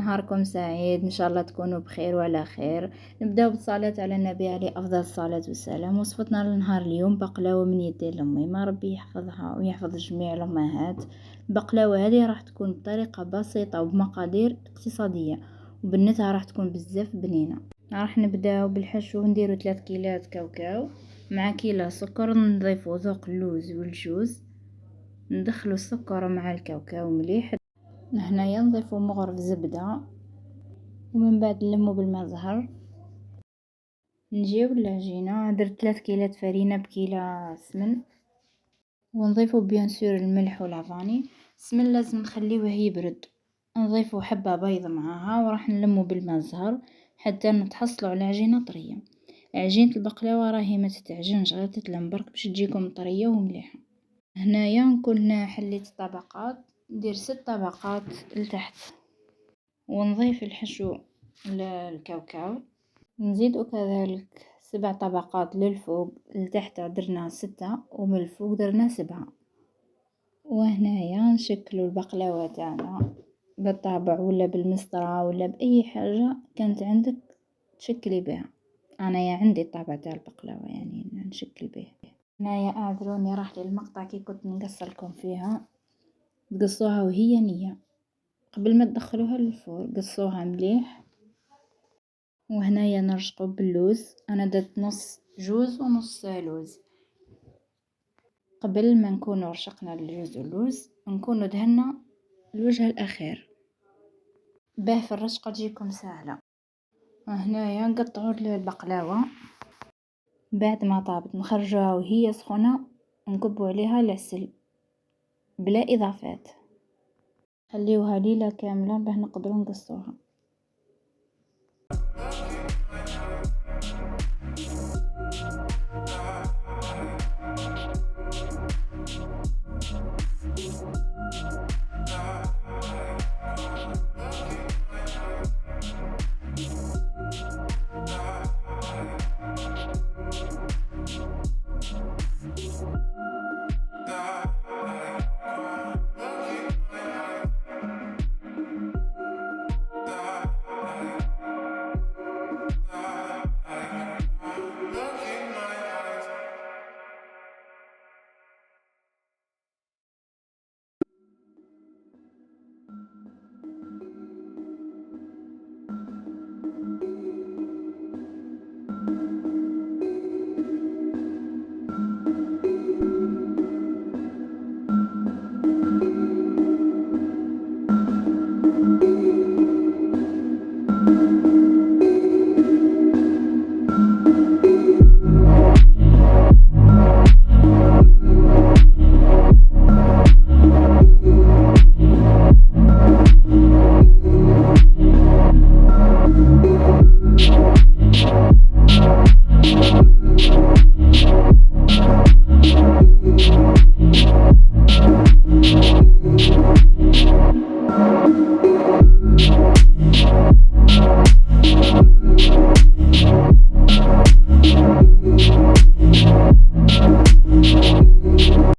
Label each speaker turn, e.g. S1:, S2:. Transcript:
S1: نهاركم سعيد، إن شاء الله تكونوا بخير وعلى خير. نبداو بالصلاة على النبي عليه أفضل الصلاة والسلام. وصفتنا لنهار اليوم بقلاوة من يدي لأمي، ما ربي يحفظها ويحفظ جميع الأمهات. البقلاوة هذه راح تكون بطريقة بسيطة وبمقادير اقتصادية، وبنتها راح تكون بزاف بنينة. راح نبداو بالحشو، نديرو 3 كيلات كاوكاو مع كيلو سكر، نضيفو ذوق اللوز والجوز، ندخلو السكر مع الكاوكاو مليح. هنايا نضيفو مغرف زبدة، ومن بعد نلمو بالماء زهر. نجيو للعجينة، درت 3 كيلات فرينة بكيلة سمن، ونضيفو بيان سور الملح والعفاني. السمن لازم نخليوه يبرد، نضيفو حبة بيض معاها، وراح نلمو بالماء زهر حتى نتحصلوا على عجينة طرية. عجينة البقلاوة راهي ما تتعجنش، غير تتلم برك باش تجيكم طرية ومليحة. هنايا نكون حليت الطبقات، ندير 6 طبقات لتحت، ونضيف الحشو للكاوكاو، نزيدو كذلك 7 طبقات للفوق. لتحت درنا 6 ومن الفوق درنا 7. وهنايا نشكلو البقلاوة تاعنا بالطابع ولا بالمسطرة ولا بأي حاجة كانت عندك تشكلي بها. انايا عندي الطابع تاع البقلاوة يعني نشكل به. هنايا اعذروني راح للمقطع كي كنت نقصلكم فيها، تقصوها وهي نية قبل ما تدخلوها للفور، قصوها مليح. وهنايا نرشقو باللوز، انا درت نص جوز ونص لوز. قبل ما نكونوا رشقنا الجوز واللوز نكونوا دهنا الوجه الاخير باه في الرشقة تجيكم سهلة. هنايا نقطعوا البقلاوة بعد ما طابت، نخرجوها وهي سخونة، نكبوا عليها العسل بلا اضافات، خليوها ليلة كاملة باه نقدروا نقصوها.